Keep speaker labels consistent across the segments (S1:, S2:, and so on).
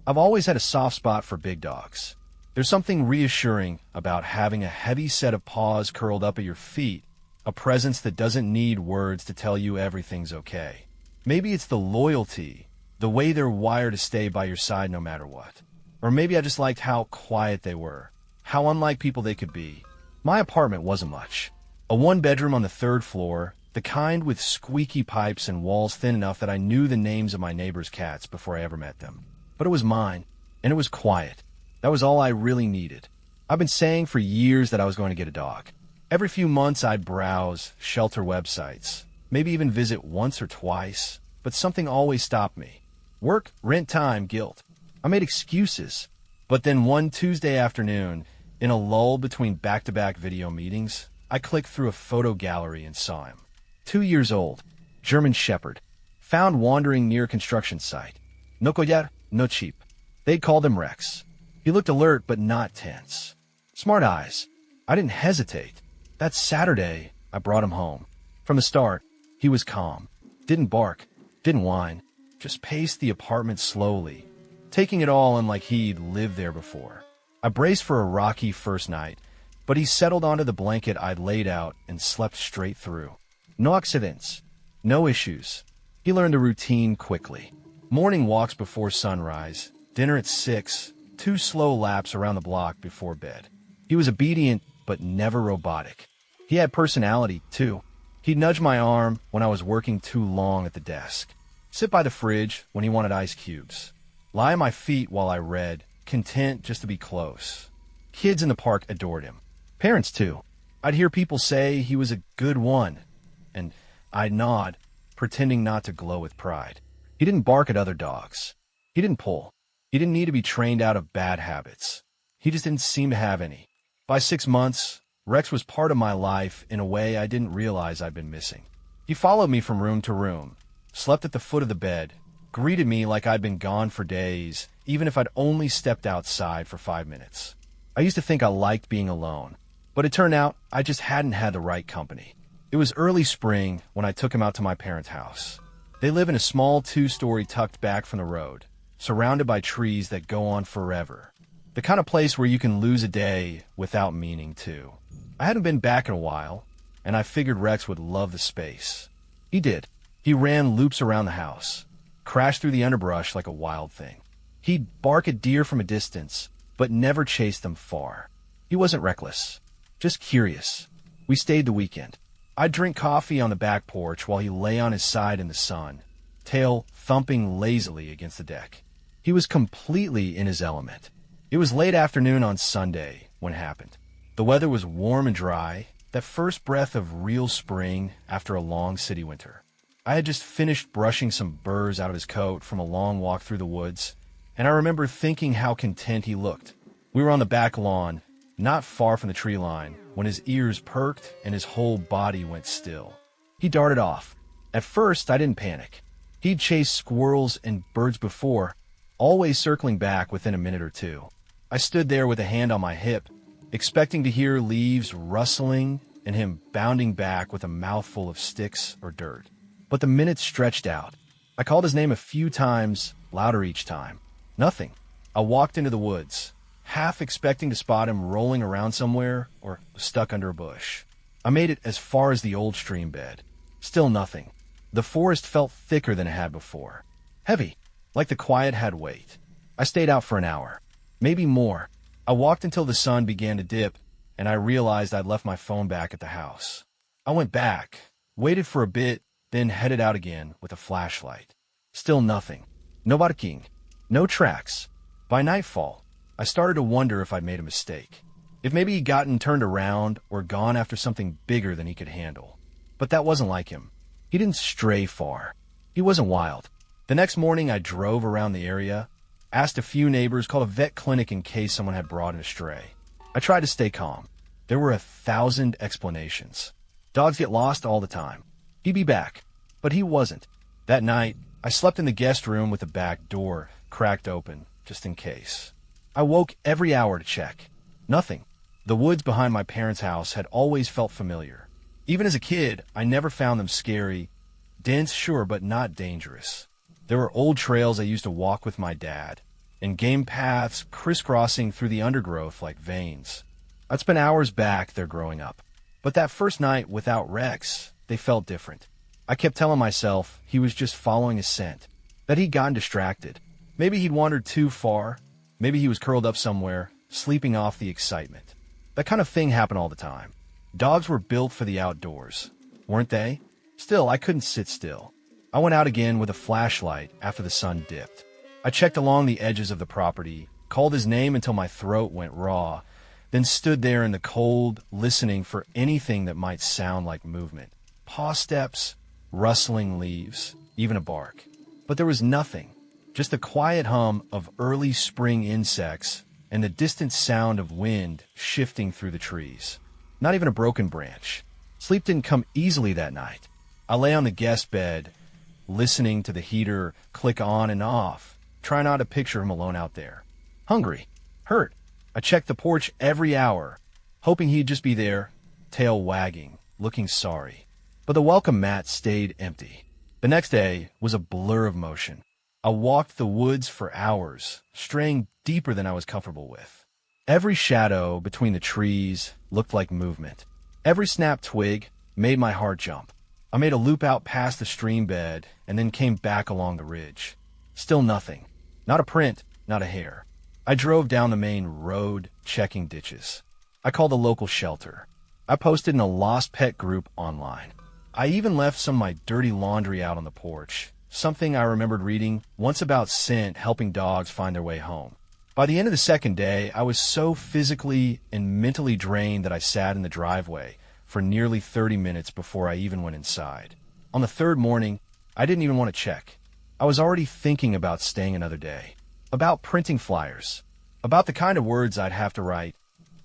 S1: I've always had a soft spot for big dogs. There's something reassuring about having a heavy set of paws curled up at your feet, a presence that doesn't need words to tell you everything's okay. Maybe it's the loyalty, the way they're wired to stay by your side no matter what. Or maybe I just liked how quiet they were, how unlike people they could be. My apartment wasn't much. A one-bedroom on the third floor, the kind with squeaky pipes and walls thin enough that I knew the names of my neighbors' cats before I ever met them. But it was mine, and it was quiet. That was all I really needed. I've been saying for years that I was going to get a dog. Every few months I'd browse shelter websites, maybe even visit once or twice, but something always stopped me. Work, rent time, guilt. I made excuses. But then one Tuesday afternoon, in a lull between back-to-back video meetings, I clicked through a photo gallery and saw him. 2 years old, German Shepherd, found wandering near a construction site. No collar, no cheap. They'd called him Rex. He looked alert but not tense. Smart eyes. I didn't hesitate. That Saturday, I brought him home. From the start, he was calm. Didn't bark, didn't whine, just paced the apartment slowly, taking it all in like he'd lived there before. I braced for a rocky first night, but he settled onto the blanket I'd laid out and slept straight through. No accidents, no issues. He learned a routine quickly. Morning walks before sunrise, dinner at 6, 2 slow laps around the block before bed. He was obedient, but never robotic. He had personality, too. He'd nudge my arm when I was working too long at the desk, sit by the fridge when he wanted ice cubes, lie at my feet while I read, content just to be close. Kids in the park adored him. Parents, too. I'd hear people say he was a good one, and I'd nod, pretending not to glow with pride. He didn't bark at other dogs. He didn't pull. He didn't need to be trained out of bad habits. He just didn't seem to have any. By 6 months, Rex was part of my life in a way I didn't realize I'd been missing. He followed me from room to room, slept at the foot of the bed, greeted me like I'd been gone for days, even if I'd only stepped outside for 5 minutes. I used to think I liked being alone, but it turned out I just hadn't had the right company. It was early spring when I took him out to my parents' house. They live in a small 2-story tucked back from the road, surrounded by trees that go on forever. The kind of place where you can lose a day without meaning to. I hadn't been back in a while, and I figured Rex would love the space. He did. He ran loops around the house, crashed through the underbrush like a wild thing. He'd bark at deer from a distance, but never chased them far. He wasn't reckless, just curious. We stayed the weekend. I'd drink coffee on the back porch while he lay on his side in the sun, tail thumping lazily against the deck. He was completely in his element. It was late afternoon on Sunday when it happened. The weather was warm and dry, that first breath of real spring after a long city winter. I had just finished brushing some burrs out of his coat from a long walk through the woods, and I remember thinking how content he looked. We were on the back lawn, not far from the tree line, when his ears perked and his whole body went still. He darted off. At first, I didn't panic. He'd chased squirrels and birds before, always circling back within a minute or two. I stood there with a hand on my hip, expecting to hear leaves rustling and him bounding back with a mouthful of sticks or dirt. But the minutes stretched out. I called his name a few times, louder each time. Nothing. I walked into the woods, half expecting to spot him rolling around somewhere or stuck under a bush. I made it as far as the old stream bed. Still nothing. The forest felt thicker than it had before. Heavy, like the quiet had weight. I stayed out for an hour, maybe more. I walked until the sun began to dip, and I realized I'd left my phone back at the house. I went back, waited for a bit, then headed out again with a flashlight. Still nothing. No barking. No tracks. By nightfall, I started to wonder if I'd made a mistake. If maybe he'd gotten turned around or gone after something bigger than he could handle. But that wasn't like him. He didn't stray far. He wasn't wild. The next morning, I drove around the area, asked a few neighbors, called a vet clinic in case someone had brought in a stray. I tried to stay calm. There were 1,000 explanations. Dogs get lost all the time. He'd be back. But he wasn't. That night, I slept in the guest room with the back door cracked open, just in case. I woke every hour to check. Nothing. The woods behind my parents' house had always felt familiar. Even as a kid, I never found them scary. Dense, sure, but not dangerous. There were old trails I used to walk with my dad, and game paths crisscrossing through the undergrowth like veins. I'd spent hours back there growing up. But that first night without Rex, they felt different. I kept telling myself he was just following his scent, that he'd gotten distracted. Maybe he'd wandered too far. Maybe he was curled up somewhere, sleeping off the excitement. That kind of thing happened all the time. Dogs were built for the outdoors, weren't they? Still, I couldn't sit still. I went out again with a flashlight after the sun dipped. I checked along the edges of the property, called his name until my throat went raw, then stood there in the cold, listening for anything that might sound like movement. Paw steps, rustling leaves, even a bark. But there was nothing, just the quiet hum of early spring insects and the distant sound of wind shifting through the trees. Not even a broken branch. Sleep didn't come easily that night. I lay on the guest bed, listening to the heater click on and off, trying not to picture him alone out there. Hungry, hurt. I checked the porch every hour, hoping he'd just be there, tail wagging, looking sorry. But the welcome mat stayed empty. The next day was a blur of motion. I walked the woods for hours, straying deeper than I was comfortable with. Every shadow between the trees looked like movement. Every snapped twig made my heart jump. I made a loop out past the stream bed and then came back along the ridge. Still nothing. Not a print, not a hair. I drove down the main road, checking ditches. I called a local shelter. I posted in a lost pet group online. I even left some of my dirty laundry out on the porch, something I remembered reading once about scent helping dogs find their way home. By the end of the second day, I was so physically and mentally drained that I sat in the driveway for nearly 30 minutes before I even went inside. On the third morning, I didn't even want to check. I was already thinking about staying another day, about printing flyers, about the kind of words I'd have to write.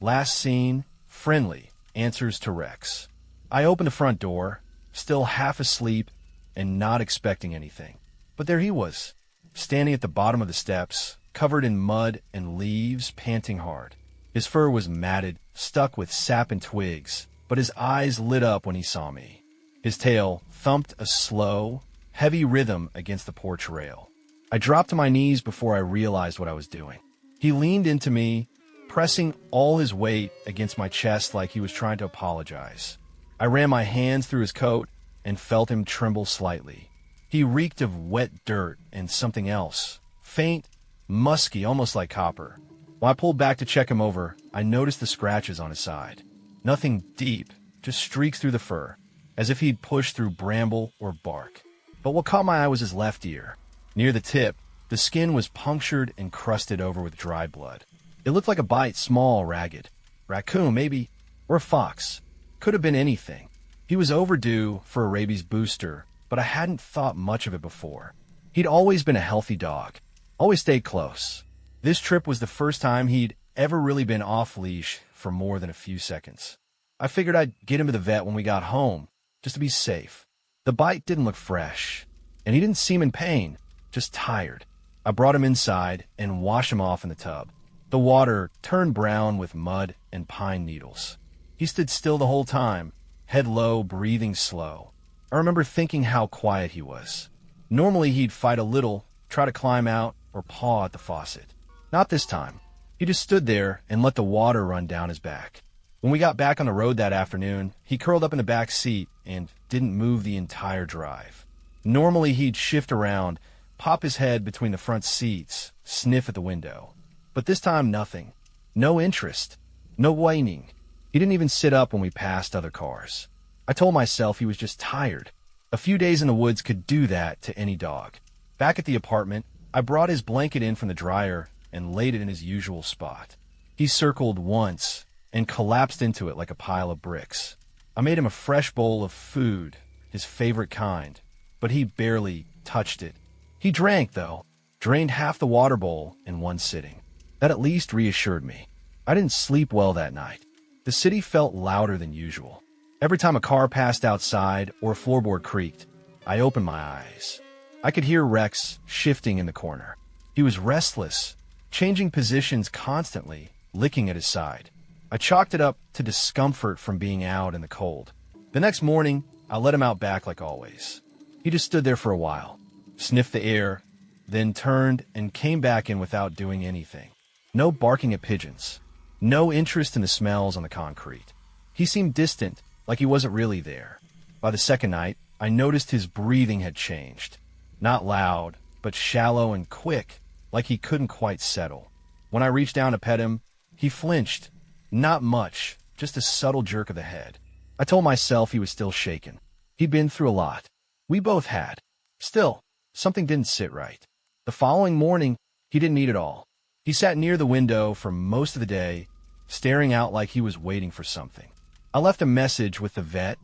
S1: Last seen, friendly, answers to Rex. I opened the front door, still half asleep and not expecting anything. But there he was, standing at the bottom of the steps, covered in mud and leaves, panting hard. His fur was matted, stuck with sap and twigs, but his eyes lit up when he saw me. His tail thumped a slow, heavy rhythm against the porch rail. I dropped to my knees before I realized what I was doing. He leaned into me, pressing all his weight against my chest like he was trying to apologize. I ran my hands through his coat and felt him tremble slightly. He reeked of wet dirt and something else, faint, musky, almost like copper. When I pulled back to check him over, I noticed the scratches on his side. Nothing deep, just streaks through the fur, as if he'd pushed through bramble or bark. But what caught my eye was his left ear. Near the tip, the skin was punctured and crusted over with dry blood. It looked like a bite, small, ragged. Raccoon, maybe, or a fox. Could have been anything. He was overdue for a rabies booster, but I hadn't thought much of it before. He'd always been a healthy dog, always stayed close. This trip was the first time he'd ever really been off-leash for more than a few seconds. I figured I'd get him to the vet when we got home, just to be safe. The bite didn't look fresh, and he didn't seem in pain, just tired. I brought him inside and washed him off in the tub. The water turned brown with mud and pine needles. He stood still the whole time, head low, breathing slow. I remember thinking how quiet he was. Normally he'd fight a little, try to climb out, or paw at the faucet. Not this time. He just stood there and let the water run down his back. When we got back on the road that afternoon, he curled up in the back seat and didn't move the entire drive. Normally he'd shift around, pop his head between the front seats, sniff at the window. But this time, nothing. No interest. No whining. He didn't even sit up when we passed other cars. I told myself he was just tired. A few days in the woods could do that to any dog. Back at the apartment, I brought his blanket in from the dryer and laid it in his usual spot. He circled once and collapsed into it like a pile of bricks. I made him a fresh bowl of food, his favorite kind, but he barely touched it. He drank, though, drained half the water bowl in one sitting. That at least reassured me. I didn't sleep well that night. The city felt louder than usual. Every time a car passed outside or a floorboard creaked, I opened my eyes. I could hear Rex shifting in the corner. He was restless, changing positions constantly, licking at his side. I chalked it up to discomfort from being out in the cold. The next morning, I let him out back like always. He just stood there for a while, sniffed the air, then turned and came back in without doing anything. No barking at pigeons. No interest in the smells on the concrete. He seemed distant, like he wasn't really there. By the second night, I noticed his breathing had changed. Not loud, but shallow and quick, like he couldn't quite settle. When I reached down to pet him, he flinched. Not much, just a subtle jerk of the head. I told myself he was still shaken. He'd been through a lot. We both had. Still, something didn't sit right. The following morning, he didn't eat at all. He sat near the window for most of the day, staring out like he was waiting for something. I left a message with the vet,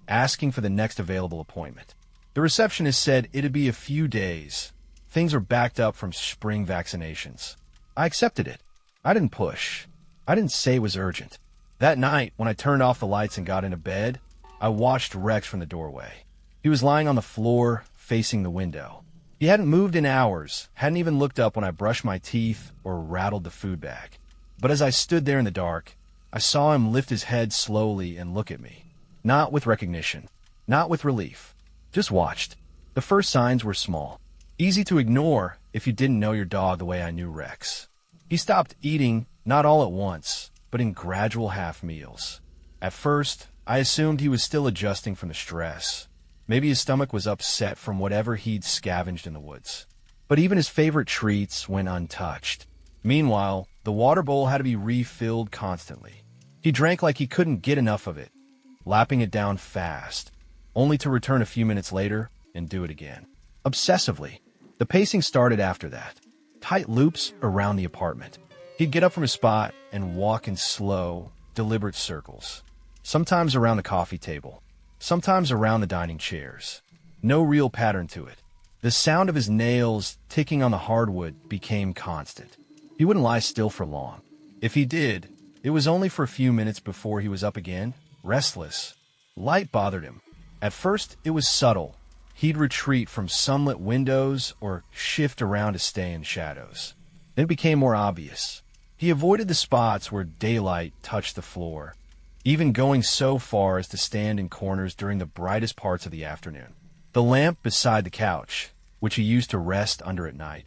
S1: asking for the next available appointment. The receptionist said it'd be a few days. Things were backed up from spring vaccinations. I accepted it. I didn't push. I didn't say it was urgent. That night, when I turned off the lights and got into bed, I watched Rex from the doorway. He was lying on the floor, facing the window. He hadn't moved in hours, hadn't even looked up when I brushed my teeth or rattled the food bag. But as I stood there in the dark, I saw him lift his head slowly and look at me. Not with recognition, not with relief. Just watched. The first signs were small. Easy to ignore if you didn't know your dog the way I knew Rex. He stopped eating, not all at once, but in gradual half meals. At first, I assumed he was still adjusting from the stress. Maybe his stomach was upset from whatever he'd scavenged in the woods. But even his favorite treats went untouched. Meanwhile, the water bowl had to be refilled constantly. He drank like he couldn't get enough of it, lapping it down fast, only to return a few minutes later and do it again. Obsessively. The pacing started after that. Tight loops around the apartment. He'd get up from his spot and walk in slow, deliberate circles. Sometimes around the coffee table. Sometimes around the dining chairs. No real pattern to it. The sound of his nails ticking on the hardwood became constant. He wouldn't lie still for long. If he did, it was only for a few minutes before he was up again, restless. Light bothered him. At first, it was subtle. He'd retreat from sunlit windows or shift around to stay in shadows. Then it became more obvious. He avoided the spots where daylight touched the floor, even going so far as to stand in corners during the brightest parts of the afternoon. The lamp beside the couch, which he used to rest under at night,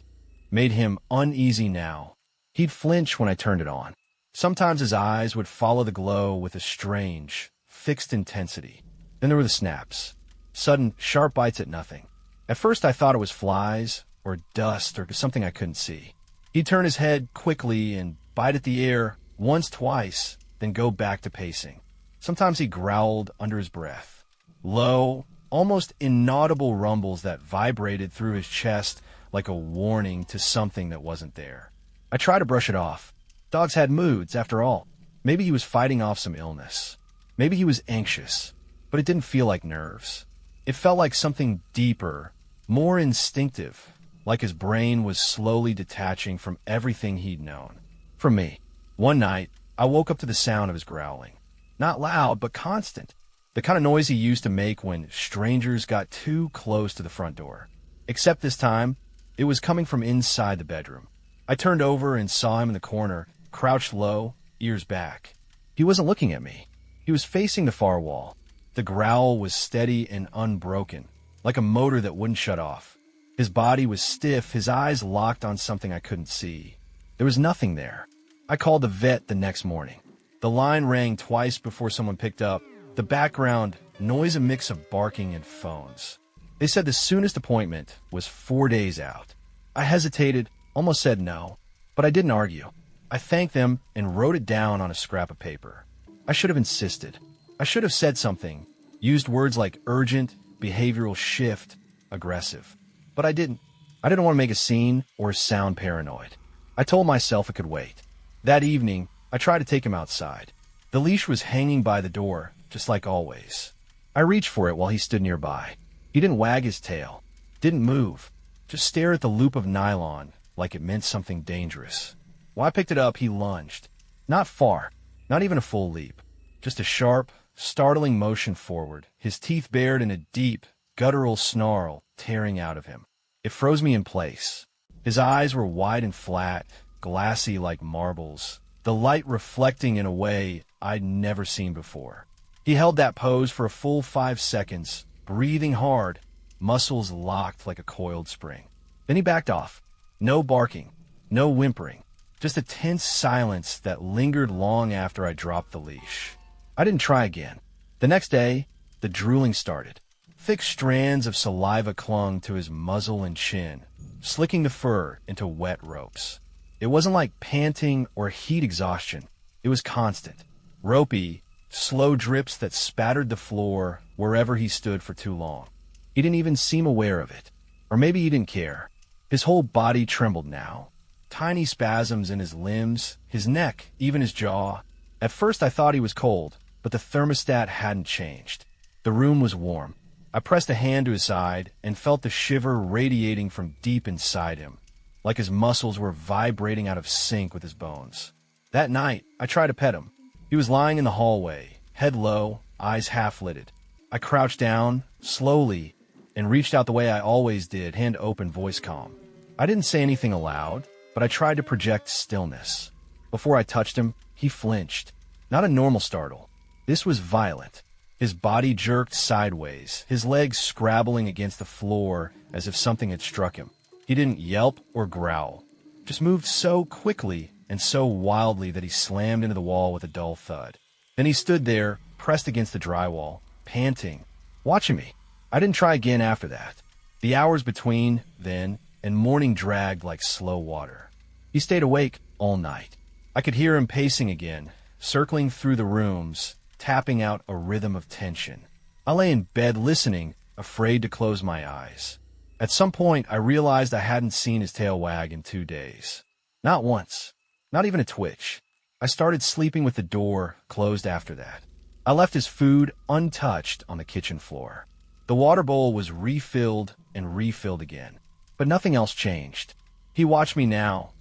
S1: made him uneasy now. He'd flinch when I turned it on. Sometimes his eyes would follow the glow with a strange, fixed intensity. Then there were the snaps. Sudden, sharp bites at nothing. At first I thought it was flies, or dust, or something I couldn't see. He'd turn his head quickly and bite at the air once, twice, then go back to pacing. Sometimes he growled under his breath. Low, almost inaudible rumbles that vibrated through his chest like a warning to something that wasn't there. I tried to brush it off. Dogs had moods, after all. Maybe he was fighting off some illness. Maybe he was anxious, but it didn't feel like nerves. It felt like something deeper, more instinctive, like his brain was slowly detaching from everything he'd known. From me. One night, I woke up to the sound of his growling. Not loud, but constant. The kind of noise he used to make when strangers got too close to the front door. Except this time, it was coming from inside the bedroom. I turned over and saw him in the corner, crouched low, ears back. He wasn't looking at me. He was facing the far wall. The growl was steady and unbroken, like a motor that wouldn't shut off. His body was stiff, his eyes locked on something I couldn't see. There was nothing there. I called the vet the next morning. The line rang twice before someone picked up. The background noise, a mix of barking and phones. They said the soonest appointment was 4 days out. I hesitated, almost said no, but I didn't argue. I thanked them and wrote it down on a scrap of paper. I should have insisted. I should have said something, used words like urgent, behavioral shift, aggressive. But I didn't. I didn't want to make a scene or sound paranoid. I told myself it could wait. That evening, I tried to take him outside. The leash was hanging by the door, just like always. I reached for it while he stood nearby. He didn't wag his tail, didn't move, just stare at the loop of nylon like it meant something dangerous. When I picked it up, he lunged. Not far, not even a full leap. Just a sharp, startling motion forward, his teeth bared in a deep, guttural snarl tearing out of him. It froze me in place. His eyes were wide and flat, glassy like marbles, the light reflecting in a way I'd never seen before. He held that pose for a full 5 seconds, breathing hard, muscles locked like a coiled spring. Then he backed off. No barking, no whimpering, just a tense silence that lingered long after I dropped the leash. I didn't try again. The next day, the drooling started. Thick strands of saliva clung to his muzzle and chin, slicking the fur into wet ropes. It wasn't like panting or heat exhaustion. It was constant, ropey, slow drips that spattered the floor wherever he stood for too long. He didn't even seem aware of it. Or maybe he didn't care. His whole body trembled now. Tiny spasms in his limbs, his neck, even his jaw. At first I thought he was cold, but the thermostat hadn't changed. The room was warm. I pressed a hand to his side and felt the shiver radiating from deep inside him, like his muscles were vibrating out of sync with his bones. That night, I tried to pet him. He was lying in the hallway, head low, eyes half-lidded. I crouched down, slowly, and reached out the way I always did, hand open, voice calm. I didn't say anything aloud, but I tried to project stillness. Before I touched him, he flinched. Not a normal startle. This was violent. His body jerked sideways, his legs scrabbling against the floor as if something had struck him. He didn't yelp or growl, just moved so quickly and so wildly that he slammed into the wall with a dull thud. Then he stood there, pressed against the drywall, panting, watching me. I didn't try again after that. The hours between then and morning dragged like slow water. He stayed awake all night. I could hear him pacing again, circling through the rooms, tapping out a rhythm of tension. I lay in bed listening, afraid to close my eyes. At some point, I realized I hadn't seen his tail wag in 2 days. Not once. Not even a twitch. I started sleeping with the door closed after that. I left his food untouched on the kitchen floor. The water bowl was refilled and refilled again. But nothing else changed. He watched me now,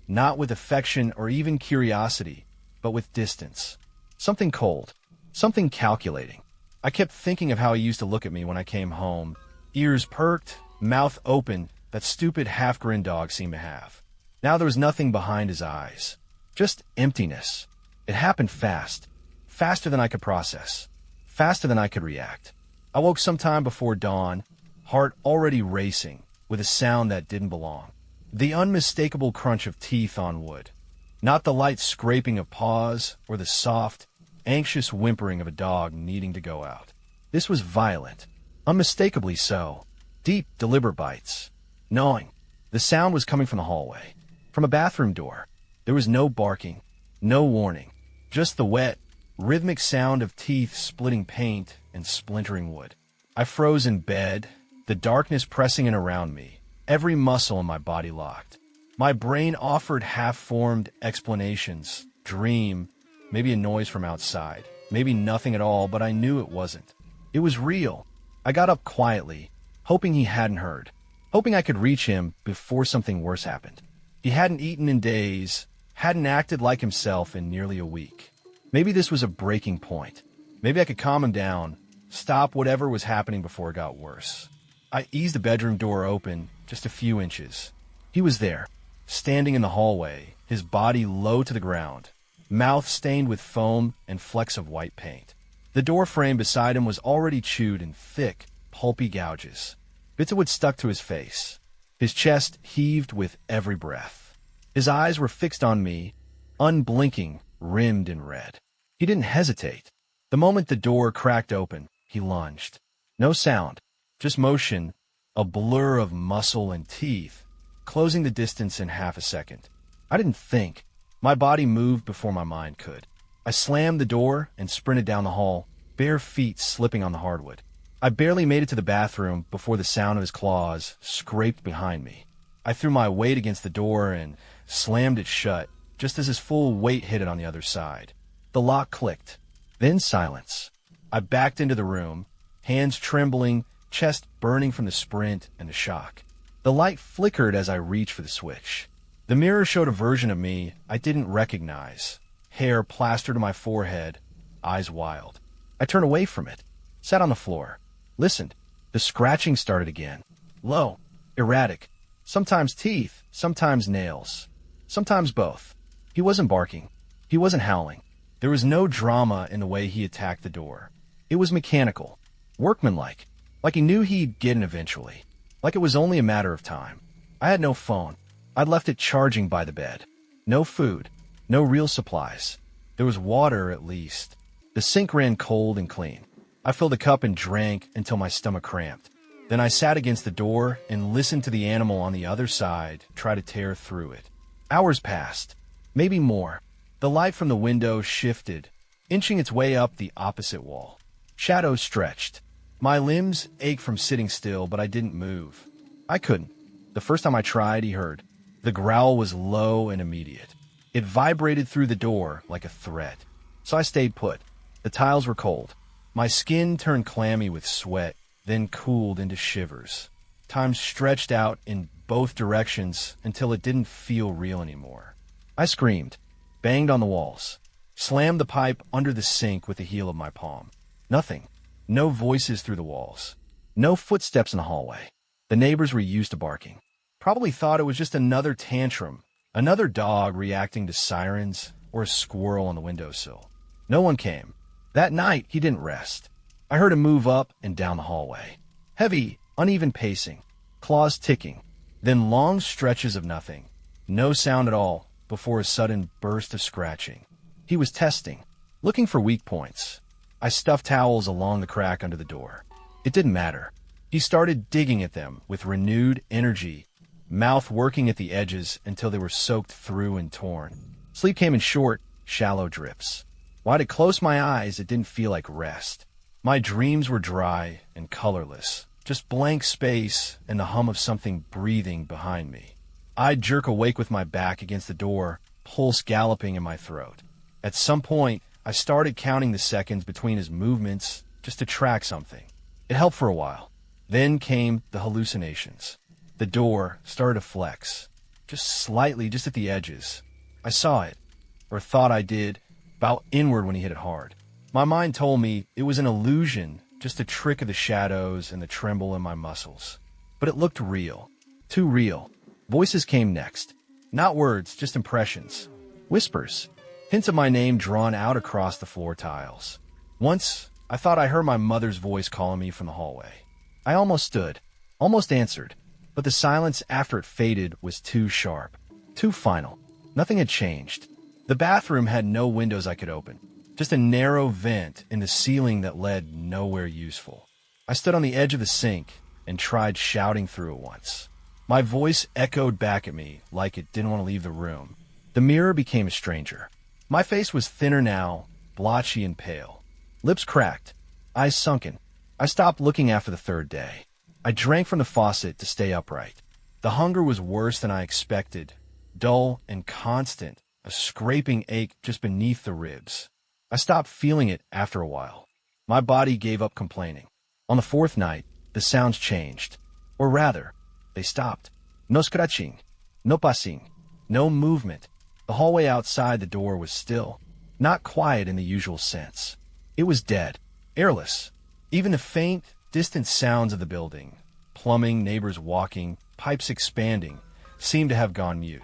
S1: not with affection or even curiosity, but with distance. Something cold. Something calculating. I kept thinking of how he used to look at me when I came home. Ears perked, mouth open, that stupid half-grin dogs seemed to have. Now there was nothing behind his eyes. Just emptiness. It happened fast. Faster than I could process. Faster than I could react. I woke sometime before dawn, heart already racing, with a sound that didn't belong. The unmistakable crunch of teeth on wood. Not the light scraping of paws or the soft, anxious whimpering of a dog needing to go out. This was violent, unmistakably so. Deep, deliberate bites. Gnawing. The sound was coming from the hallway, from a bathroom door. There was no barking, no warning, just the wet, rhythmic sound of teeth splitting paint and splintering wood. I froze in bed, the darkness pressing in around me, every muscle in my body locked. My brain offered half-formed explanations, dream, maybe a noise from outside, maybe nothing at all, but I knew it wasn't. It was real. I got up quietly, hoping he hadn't heard, hoping I could reach him before something worse happened. He hadn't eaten in days, hadn't acted like himself in nearly a week. Maybe this was a breaking point. Maybe I could calm him down, stop whatever was happening before it got worse. I eased the bedroom door open just a few inches. He was there, standing in the hallway, his body low to the ground, mouth stained with foam and flecks of white paint. The door frame beside him was already chewed in thick, pulpy gouges. Bits of wood stuck to his face. His chest heaved with every breath. His eyes were fixed on me, unblinking, rimmed in red. He didn't hesitate. The moment the door cracked open, he lunged. No sound, just motion, a blur of muscle and teeth, closing the distance in half a second. I didn't think. My body moved before my mind could. I slammed the door and sprinted down the hall, bare feet slipping on the hardwood. I barely made it to the bathroom before the sound of his claws scraped behind me. I threw my weight against the door and slammed it shut, just as his full weight hit it on the other side. The lock clicked. Then silence. I backed into the room, hands trembling, chest burning from the sprint and the shock. The light flickered as I reached for the switch. The mirror showed a version of me I didn't recognize. Hair plastered to my forehead, eyes wild. I turned away from it, sat on the floor, listened. The scratching started again. Low, erratic. Sometimes teeth, sometimes nails. Sometimes both. He wasn't barking. He wasn't howling. There was no drama in the way he attacked the door. It was mechanical, workmanlike, like he knew he'd get in eventually, like it was only a matter of time. I had no phone. I'd left it charging by the bed. No food. No real supplies. There was water, at least. The sink ran cold and clean. I filled a cup and drank until my stomach cramped. Then I sat against the door and listened to the animal on the other side try to tear through it. Hours passed. Maybe more. The light from the window shifted, inching its way up the opposite wall. Shadows stretched. My limbs ached from sitting still, but I didn't move. I couldn't. The first time I tried, he heard. The growl was low and immediate. It vibrated through the door like a threat. So I stayed put. The tiles were cold. My skin turned clammy with sweat, then cooled into shivers. Time stretched out in both directions until it didn't feel real anymore. I screamed, banged on the walls, slammed the pipe under the sink with the heel of my palm. Nothing. No voices through the walls. No footsteps in the hallway. The neighbors were used to barking. Probably thought it was just another tantrum, another dog reacting to sirens, or a squirrel on the windowsill. No one came. That night, he didn't rest. I heard him move up and down the hallway. Heavy, uneven pacing, claws ticking, then long stretches of nothing. No sound at all before a sudden burst of scratching. He was testing, looking for weak points. I stuffed towels along the crack under the door. It didn't matter. He started digging at them with renewed energy, mouth working at the edges until they were soaked through and torn. Sleep came in short, shallow drips. While I'd close my eyes, it didn't feel like rest. My dreams were dry and colorless, just blank space and the hum of something breathing behind me. I'd jerk awake with my back against the door, pulse galloping in my throat. At some point, I started counting the seconds between his movements just to track something. It helped for a while. Then came the hallucinations. The door started to flex, just slightly, just at the edges. I saw it, or thought I did, bow inward when he hit it hard. My mind told me it was an illusion, just a trick of the shadows and the tremble in my muscles. But it looked real. Too real. Voices came next. Not words, just impressions. Whispers. Hints of my name drawn out across the floor tiles. Once, I thought I heard my mother's voice calling me from the hallway. I almost stood, almost answered, but the silence after it faded was too sharp, too final. Nothing had changed. The bathroom had no windows I could open, just a narrow vent in the ceiling that led nowhere useful. I stood on the edge of the sink and tried shouting through it once. My voice echoed back at me like it didn't want to leave the room. The mirror became a stranger. My face was thinner now, blotchy and pale. Lips cracked, eyes sunken. I stopped looking after the third day. I drank from the faucet to stay upright. The hunger was worse than I expected, dull and constant, a scraping ache just beneath the ribs. I stopped feeling it after a while. My body gave up complaining. On the fourth night, the sounds changed. Or rather, they stopped. No scratching, no passing, no movement. The hallway outside the door was still, not quiet in the usual sense. It was dead, airless. Even the faint, distant sounds of the building, plumbing, neighbors walking, pipes expanding, seemed to have gone mute.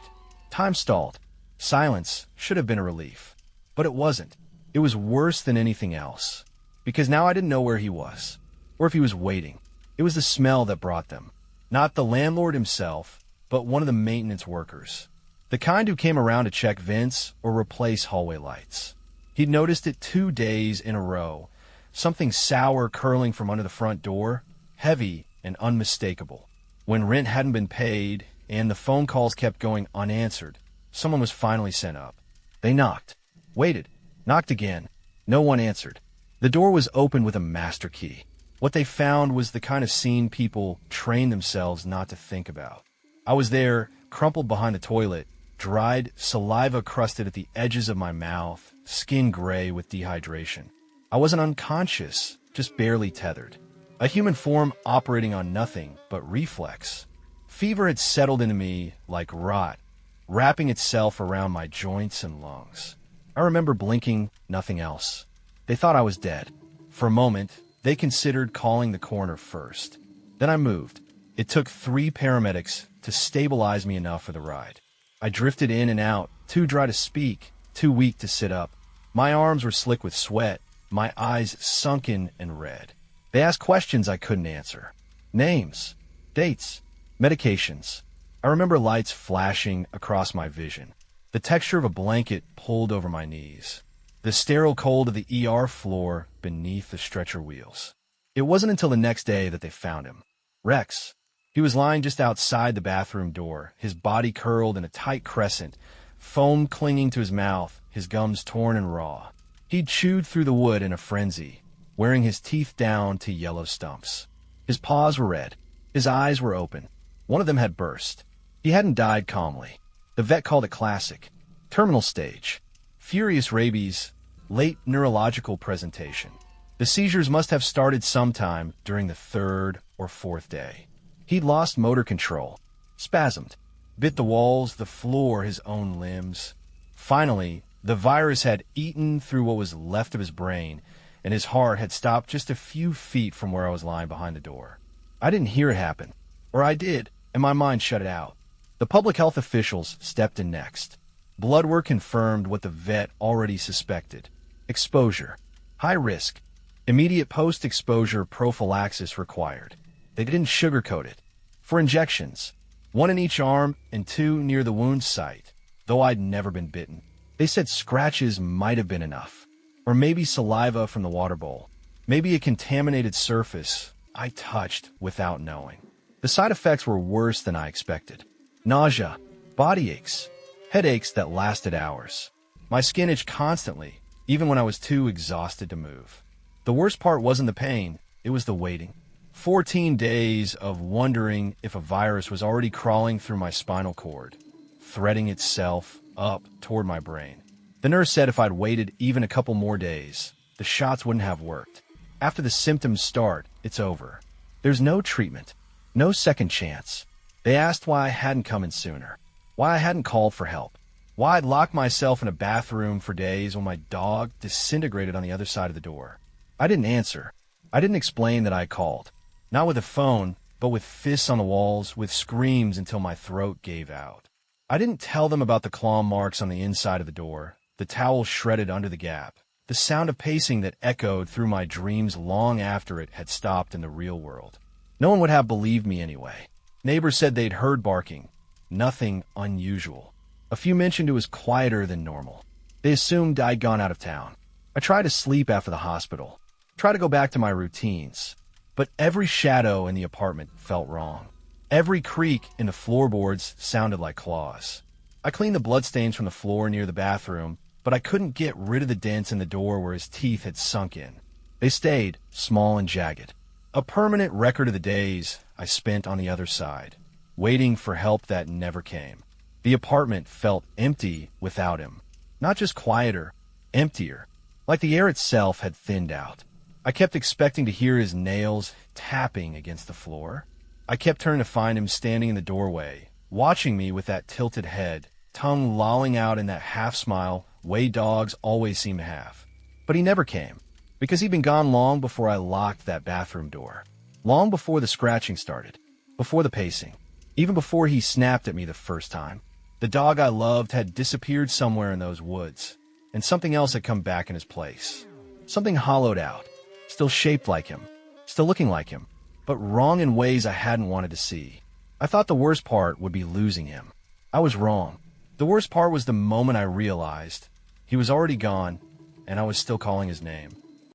S1: Time stalled. Silence should have been a relief. But it wasn't. It was worse than anything else. Because now I didn't know where he was, or if he was waiting. It was the smell that brought them. Not the landlord himself, but one of the maintenance workers. The kind who came around to check vents or replace hallway lights. He'd noticed it 2 days in a row. Something sour curling from under the front door, heavy and unmistakable. When rent hadn't been paid and the phone calls kept going unanswered, someone was finally sent up. They knocked, waited, knocked again. No one answered. The door was open with a master key. What they found was the kind of scene people train themselves not to think about. I was there, crumpled behind the toilet, dried, saliva crusted at the edges of my mouth, skin gray with dehydration. I wasn't unconscious, just barely tethered. A human form operating on nothing but reflex. Fever had settled into me like rot, wrapping itself around my joints and lungs. I remember blinking, nothing else. They thought I was dead. For a moment, they considered calling the coroner first. Then I moved. It took 3 paramedics to stabilize me enough for the ride. I drifted in and out, too dry to speak, too weak to sit up. My arms were slick with sweat, my eyes sunken and red. They asked questions I couldn't answer. Names, dates, medications. I remember lights flashing across my vision, the texture of a blanket pulled over my knees, the sterile cold of the ER floor beneath the stretcher wheels. It wasn't until the next day that they found him. Rex. He was lying just outside the bathroom door, his body curled in a tight crescent, foam clinging to his mouth, his gums torn and raw. He'd chewed through the wood in a frenzy, wearing his teeth down to yellow stumps. His paws were red. His eyes were open. One of them had burst. He hadn't died calmly. The vet called it classic. Terminal stage. Furious rabies. Late neurological presentation. The seizures must have started sometime during the third or fourth day. He'd lost motor control. Spasmed. Bit the walls, the floor, his own limbs. Finally, the virus had eaten through what was left of his brain, and his heart had stopped just a few feet from where I was lying behind the door. I didn't hear it happen. Or I did, and my mind shut it out. The public health officials stepped in next. Blood work confirmed what the vet already suspected. Exposure. High risk. Immediate post-exposure prophylaxis required. They didn't sugarcoat it. For injections. 1 in each arm and 2 near the wound site, though I'd never been bitten. They said scratches might have been enough. Or maybe saliva from the water bowl. Maybe a contaminated surface I touched without knowing. The side effects were worse than I expected. Nausea, body aches, headaches that lasted hours. My skin itched constantly, even when I was too exhausted to move. The worst part wasn't the pain, it was the waiting. 14 days of wondering if a virus was already crawling through my spinal cord, threading itself up toward my brain. The nurse said if I'd waited even a couple more days, the shots wouldn't have worked. After the symptoms start, it's over. There's no treatment, no second chance. They asked why I hadn't come in sooner, why I hadn't called for help, why I'd locked myself in a bathroom for days when my dog disintegrated on the other side of the door. I didn't answer. I didn't explain that I called. Not with a phone, but with fists on the walls, with screams until my throat gave out. I didn't tell them about the claw marks on the inside of the door, the towel shredded under the gap, the sound of pacing that echoed through my dreams long after it had stopped in the real world. No one would have believed me anyway. Neighbors said they'd heard barking. Nothing unusual. A few mentioned it was quieter than normal. They assumed I'd gone out of town. I tried to sleep after the hospital, tried to go back to my routines. But every shadow in the apartment felt wrong. Every creak in the floorboards sounded like claws. I cleaned the bloodstains from the floor near the bathroom, but I couldn't get rid of the dents in the door where his teeth had sunk in. They stayed small and jagged. A permanent record of the days I spent on the other side, waiting for help that never came. The apartment felt empty without him. Not just quieter, emptier, like the air itself had thinned out. I kept expecting to hear his nails tapping against the floor. I kept turning to find him standing in the doorway, watching me with that tilted head, tongue lolling out in that half-smile way dogs always seem to have. But he never came, because he'd been gone long before I locked that bathroom door. Long before the scratching started, before the pacing, even before he snapped at me the first time. The dog I loved had disappeared somewhere in those woods, and something else had come back in his place. Something hollowed out. Still shaped like him, still looking like him, but wrong in ways I hadn't wanted to see. I thought the worst part would be losing him. I was wrong. The worst part was the moment I realized he was already gone, and I was still calling his name.